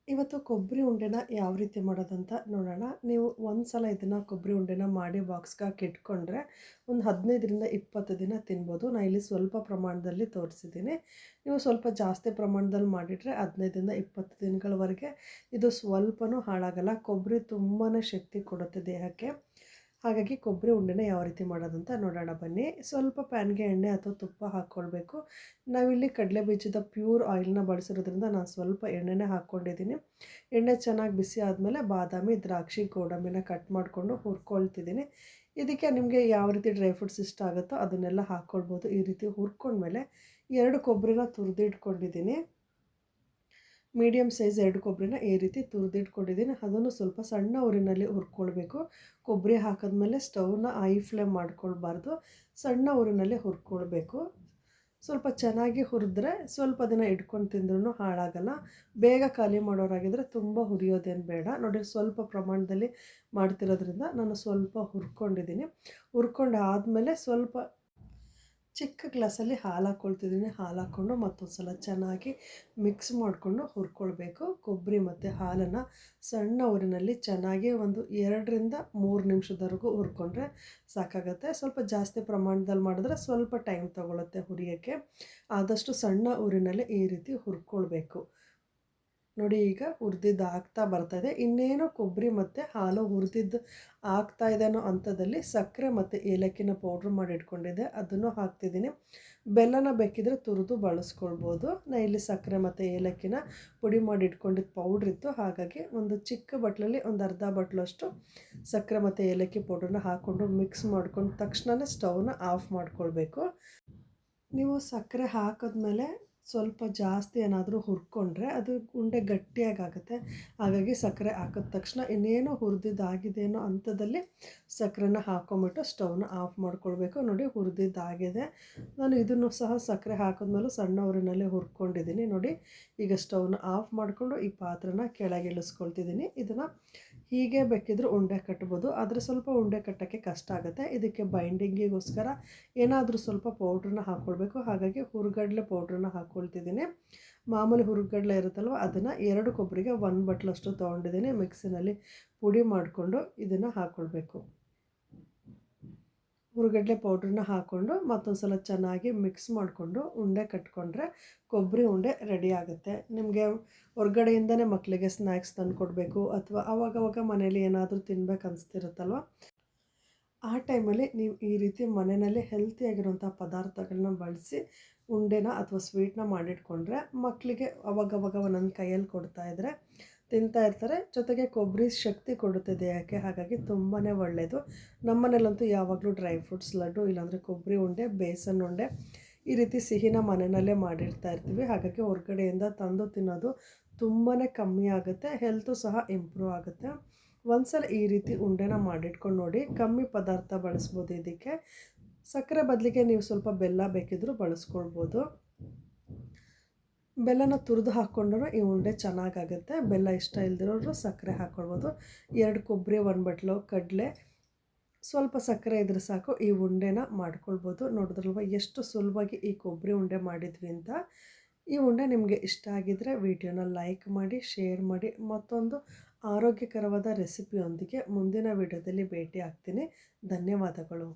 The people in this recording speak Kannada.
ಇವತ್ತು ಕೊಬ್ಬರಿ ಉಂಡೆನ ಯಾವ ರೀತಿ ಮಾಡೋದಂತ ನೋಡೋಣ. ನೀವು ಒಂದು ಸಲ ಇದನ್ನು ಕೊಬ್ಬರಿ ಉಂಡೆನ ಮಾಡಿ ಬಾಕ್ಸ್ಗೆ ಹಾಕಿ ಇಟ್ಕೊಂಡ್ರೆ ಒಂದು 15ರಿಂದ 20 ದಿನ ತಿನ್ಬೋದು. ನಾನು ಇಲ್ಲಿ ಸ್ವಲ್ಪ ಪ್ರಮಾಣದಲ್ಲಿ ತೋರಿಸಿದ್ದೀನಿ. ನೀವು ಸ್ವಲ್ಪ ಜಾಸ್ತಿ ಪ್ರಮಾಣದಲ್ಲಿ ಮಾಡಿದರೆ 15ರಿಂದ 20 ದಿನಗಳವರೆಗೆ ಇದು ಸ್ವಲ್ಪನೂ ಹಾಳಾಗಲ್ಲ. ಕೊಬ್ಬರಿ ತುಂಬಾ ಶಕ್ತಿ ಕೊಡುತ್ತೆ ದೇಹಕ್ಕೆ. ಹಾಗಾಗಿ ಕೊಬ್ಬರಿ ಉಂಡೆನ ಯಾವ ರೀತಿ ಮಾಡೋದಂತ ನೋಡೋಣ ಬನ್ನಿ. ಸ್ವಲ್ಪ ಪ್ಯಾನ್ಗೆ ಎಣ್ಣೆ ಅಥವಾ ತುಪ್ಪ ಹಾಕ್ಕೊಳ್ಬೇಕು. ನಾವಿಲ್ಲಿ ಕಡಲೆ ಬೀಜದ ಪ್ಯೂರ್ ಆಯಿಲ್ನ ಬಳಸಿರೋದ್ರಿಂದ ನಾನು ಸ್ವಲ್ಪ ಎಣ್ಣೆನೇ ಹಾಕ್ಕೊಂಡಿದ್ದೀನಿ. ಎಣ್ಣೆ ಚೆನ್ನಾಗಿ ಬಿಸಿ ಆದಮೇಲೆ ಬಾದಾಮಿ, ದ್ರಾಕ್ಷಿ, ಗೋಡಂಬಿನ ಕಟ್ ಮಾಡಿಕೊಂಡು ಹುರ್ಕೊಳ್ತಿದ್ದೀನಿ. ಇದಕ್ಕೆ ನಿಮಗೆ ಯಾವ ರೀತಿ ಡ್ರೈ ಫ್ರೂಟ್ಸ್ ಇಷ್ಟ ಆಗುತ್ತೋ ಅದನ್ನೆಲ್ಲ ಹಾಕ್ಕೊಳ್ಬೋದು. ಈ ರೀತಿ ಹುರ್ಕೊಂಡ್ಮೇಲೆ 2 ಕೊಬ್ಬರಿನ ತುರಿದಿಟ್ಕೊಂಡಿದ್ದೀನಿ. ಮೀಡಿಯಮ್ ಸೈಜ್ 2 ಕೊಬ್ಬರಿನ ಈ ರೀತಿ ತುರಿದಿಟ್ಕೊಂಡಿದ್ದೀನಿ. ಅದನ್ನು ಸ್ವಲ್ಪ ಸಣ್ಣ ಉರಿನಲ್ಲಿ ಹುರ್ಕೊಳ್ಬೇಕು. ಕೊಬ್ಬರಿ ಹಾಕಿದ್ಮೇಲೆ ಸ್ಟವ್ನ ಹೈ ಫ್ಲೇಮ್ ಮಾಡ್ಕೊಳ್ಬಾರ್ದು, ಸಣ್ಣ ಉರಿನಲ್ಲಿ ಹುರ್ಕೊಳ್ಬೇಕು. ಸ್ವಲ್ಪ ಚೆನ್ನಾಗಿ ಹುರಿದ್ರೆ ಸ್ವಲ್ಪ ದಿನ ಇಟ್ಕೊಂಡು ತಿಂದ್ರೂ ಹಾಳಾಗಲ್ಲ. ಬೇಗ ಖಾಲಿ ಮಾಡೋರಾಗಿದ್ದರೆ ತುಂಬ ಹುರಿಯೋದೇನು ಬೇಡ. ನೋಡಿ, ಸ್ವಲ್ಪ ಪ್ರಮಾಣದಲ್ಲಿ ಮಾಡ್ತಿರೋದ್ರಿಂದ ನಾನು ಸ್ವಲ್ಪ ಹುರ್ಕೊಂಡಿದ್ದೀನಿ. ಹುರ್ಕೊಂಡು ಆದಮೇಲೆ ಸ್ವಲ್ಪ ಚಿಕ್ಕ ಗ್ಲಾಸಲ್ಲಿ ಹಾಲು ಹಾಕ್ಕೊಳ್ತಿದ್ದೀನಿ. ಹಾಲು ಹಾಕ್ಕೊಂಡು ಮತ್ತೊಂದು ಸಲ ಚೆನ್ನಾಗಿ ಮಿಕ್ಸ್ ಮಾಡಿಕೊಂಡು ಹುರ್ಕೊಳ್ಬೇಕು. ಕೊಬ್ಬರಿ ಮತ್ತು ಹಾಲನ್ನು ಸಣ್ಣ ಊರಿನಲ್ಲಿ ಚೆನ್ನಾಗಿ ಒಂದು 2ರಿಂದ 3 ನಿಮಿಷದವರೆಗೂ ಹುರ್ಕೊಂಡ್ರೆ ಸಾಕಾಗುತ್ತೆ. ಸ್ವಲ್ಪ ಜಾಸ್ತಾಪ್ರಮಾಣದಲ್ಲಿ ಮಾಡಿದ್ರೆ ಸ್ವಲ್ಪ ಟೈಮ್ ತೊಗೊಳುತ್ತೆ ಹುರಿಯೋಕ್ಕೆ. ಆದಷ್ಟು ಸಣ್ಣ ಊರಿನಲ್ಲಿ ಈ ರೀತಿ ಹುರ್ಕೊಳ್ಬೇಕು. ನೋಡಿ, ಈಗ ಹುರಿದಿದ್ದು ಆಗ್ತಾ ಬರ್ತಾಯಿದೆ. ಇನ್ನೇನು ಕೊಬ್ಬರಿ ಮತ್ತು ಹಾಲು ಹುರಿದಿದ್ದು ಆಗ್ತಾ ಇದೆ ಅನ್ನೋ ಹಂತದಲ್ಲಿ ಸಕ್ಕರೆ ಮತ್ತು ಏಲಕ್ಕಿನ ಪೌಡ್ರ್ ಮಾಡಿ ಇಟ್ಕೊಂಡಿದ್ದೆ, ಅದನ್ನು ಹಾಕ್ತಿದ್ದೀನಿ. ಬೆಲ್ಲನ ಬೇಕಿದ್ರೆ ತುರಿದು ಬಳಸ್ಕೊಳ್ಬೋದು. ನಾನು ಇಲ್ಲಿ ಸಕ್ಕರೆ ಮತ್ತು ಏಲಕ್ಕಿನ ಪುಡಿ ಮಾಡಿ ಇಟ್ಕೊಂಡಿದ್ದು ಪೌಡ್ರಿತ್ತು, ಹಾಗಾಗಿ ಒಂದು ಚಿಕ್ಕ ಬಟ್ಲಲ್ಲಿ ಒಂದು ಅರ್ಧ ಬಟ್ಲಷ್ಟು ಸಕ್ಕರೆ ಮತ್ತು ಏಲಕ್ಕಿ ಪೌಡ್ರನ್ನ ಹಾಕ್ಕೊಂಡು ಮಿಕ್ಸ್ ಮಾಡ್ಕೊಂಡು ತಕ್ಷಣವೇ ಸ್ಟವ್ನ ಆಫ್ ಮಾಡ್ಕೊಳ್ಬೇಕು. ನೀವು ಸಕ್ಕರೆ ಹಾಕಿದ್ಮೇಲೆ ಸ್ವಲ್ಪ ಜಾಸ್ತಿ ಏನಾದರೂ ಹುರ್ಕೊಂಡ್ರೆ ಅದು ಉಂಡೆ ಗಟ್ಟಿಯಾಗುತ್ತೆ. ಹಾಗಾಗಿ ಸಕ್ಕರೆ ಹಾಕಿದ ತಕ್ಷಣ ಇನ್ನೇನು ಹುರಿದಿದ್ದಾಗಿದೆ ಅನ್ನೋ ಹಂತದಲ್ಲಿ ಸಕ್ಕರೆನ ಹಾಕ್ಕೊಂಬಿಟ್ಟು ಸ್ಟವ್ನ ಆಫ್ ಮಾಡ್ಕೊಳ್ಬೇಕು. ನೋಡಿ, ಹುರಿದಿದ್ದಾಗಿದೆ. ನಾನು ಇದನ್ನು ಸಹ ಸಕ್ಕರೆ ಹಾಕಿದ್ಮೇಲೂ ಸಣ್ಣ ಉರಿನಲ್ಲಿ ಹುರ್ಕೊಂಡಿದ್ದೀನಿ. ನೋಡಿ, ಈಗ ಸ್ಟವ್ನ ಆಫ್ ಮಾಡಿಕೊಂಡು ಈ ಪಾತ್ರನ ಕೆಳಗೆ ಇಳಿಸ್ಕೊಳ್ತಿದ್ದೀನಿ. ಇದನ್ನು ಹೀಗೆ ಬೇಕಿದ್ರೂ ಉಂಡೆ ಕಟ್ಬೋದು, ಆದರೆ ಸ್ವಲ್ಪ ಉಂಡೆ ಕಟ್ಟೋಕ್ಕೆ ಕಷ್ಟ ಆಗುತ್ತೆ. ಇದಕ್ಕೆ ಬೈಂಡಿಂಗಿಗೋಸ್ಕರ ಏನಾದರೂ ಸ್ವಲ್ಪ ಪೌಡ್ರನ್ನ ಹಾಕ್ಕೊಳ್ಬೇಕು. ಹಾಗಾಗಿ ಹುರ್ಗಡ್ಲೆ ಪೌಡ್ರನ್ನ ಹಾಕ್ಕೊಳ್ತಿದ್ದೀನಿ. ಮಾಮೂಲಿ ಹುರ್ಗಡ್ಲೆ ಇರುತ್ತಲ್ವ, ಅದನ್ನು 2 ಕೊಬ್ಬರಿಗೆ 1 ಬಟ್ಲಷ್ಟು ತೊಗೊಂಡಿದ್ದೀನಿ. ಮಿಕ್ಸಿನಲ್ಲಿ ಪುಡಿ ಮಾಡಿಕೊಂಡು ಇದನ್ನು ಹಾಕ್ಕೊಳ್ಬೇಕು. ಹುರ್ಗಡ್ಲೆ ಪೌಡ್ರನ್ನ ಹಾಕ್ಕೊಂಡು ಮತ್ತೊಂದು ಸಲ ಚೆನ್ನಾಗಿ ಮಿಕ್ಸ್ ಮಾಡಿಕೊಂಡು ಉಂಡೆ ಕಟ್ಕೊಂಡ್ರೆ ಕೊಬ್ಬರಿ ಉಂಡೆ ರೆಡಿ ಆಗುತ್ತೆ. ನಿಮಗೆ ಹೊರ್ಗಡೆಯಿಂದನೇ ಮಕ್ಕಳಿಗೆ ಸ್ನ್ಯಾಕ್ಸ್ ತಂದು ಕೊಡಬೇಕು ಅಥವಾ ಆವಾಗವಾಗ ಮನೇಲಿ ಏನಾದರೂ ತಿನ್ಬೇಕು ಅನಿಸ್ತಿರುತ್ತಲ್ವ, ಆ ಟೈಮಲ್ಲಿ ನೀವು ಈ ರೀತಿ ಮನೆಯಲ್ಲಿ ಹೆಲ್ತಿಯಾಗಿರೋಂಥ ಪದಾರ್ಥಗಳನ್ನ ಬಳಸಿ ಉಂಡೆನ ಅಥವಾ ಸ್ವೀಟ್ನ ಮಾಡಿಟ್ಕೊಂಡ್ರೆ ಮಕ್ಕಳಿಗೆ ಅವಾಗವಾಗ ಒಂದೊಂದು ಕೈಯಲ್ಲಿ ಕೊಡ್ತಾಯಿದ್ರೆ ತಿಂತಾ ಇರ್ತಾರೆ. ಜೊತೆಗೆ ಕೊಬ್ಬರಿ ಶಕ್ತಿ ಕೊಡುತ್ತೆ ದೇಹಕ್ಕೆ, ಹಾಗಾಗಿ ತುಂಬಾ ಒಳ್ಳೆಯದು. ನಮ್ಮನೇಲಂತೂ ಯಾವಾಗಲೂ ಡ್ರೈ ಫ್ರೂಟ್ಸ್ ಲಡ್ಡು, ಇಲ್ಲಾಂದರೆ ಕೊಬ್ಬರಿ ಉಂಡೆ, ಬೇಸನ್ ಉಂಡೆ ಈ ರೀತಿ ಸಿಹಿನ ಮನೆಯಲ್ಲೇ ಮಾಡಿರ್ತಾ ಇರ್ತೀವಿ. ಹಾಗಾಗಿ ಹೊರಗಡೆಯಿಂದ ತಂದು ತಿನ್ನೋದು ತುಂಬಾ ಕಮ್ಮಿ ಆಗುತ್ತೆ. ಹೆಲ್ತು ಸಹ ಇಂಪ್ರೂವ್ ಆಗುತ್ತೆ. ಒಂದ್ಸಲ ಈ ರೀತಿ ಉಂಡೆನ ಮಾಡಿಟ್ಕೊಂಡು ನೋಡಿ. ಕಮ್ಮಿ ಪದಾರ್ಥ ಬಳಸ್ಬೋದು ಇದಕ್ಕೆ. ಸಕ್ಕರೆ ಬದಲಿಗೆ ನೀವು ಸ್ವಲ್ಪ ಬೆಲ್ಲ ಬೇಕಿದ್ರೂ ಬಳಸ್ಕೊಳ್ಬೋದು. ಬೆಲ್ಲನ ತುರಿದು ಹಾಕ್ಕೊಂಡ್ರೂ ಈ ಉಂಡೆ ಚೆನ್ನಾಗಾಗುತ್ತೆ. ಬೆಲ್ಲ ಇಷ್ಟ ಇಲ್ದಿರೋರು ಸಕ್ಕರೆ ಹಾಕ್ಕೊಳ್ಬೋದು. 2 ಕೊಬ್ಬರಿ, 1 ಬಟ್ಲು ಕಡಲೆ, ಸ್ವಲ್ಪ ಸಕ್ಕರೆ ಇದ್ರೆ ಸಾಕು, ಈ ಉಂಡೆನ ಮಾಡ್ಕೊಳ್ಬೋದು. ನೋಡಿದ್ರಲ್ವ ಎಷ್ಟು ಸುಲಭವಾಗಿ ಈ ಕೊಬ್ಬರಿ ಉಂಡೆ ಮಾಡಿದ್ವಿ ಅಂತ. ಈ ಉಂಡೆ ನಿಮಗೆ ಇಷ್ಟ ಆಗಿದ್ದರೆ ವಿಡಿಯೋನ ಲೈಕ್ ಮಾಡಿ, ಶೇರ್ ಮಾಡಿ. ಮತ್ತೊಂದು ಆರೋಗ್ಯಕರವಾದ ರೆಸಿಪಿಯೊಂದಿಗೆ ಮುಂದಿನ ವಿಡಿಯೋದಲ್ಲಿ ಭೇಟಿ ಆಗ್ತೀನಿ. ಧನ್ಯವಾದಗಳು.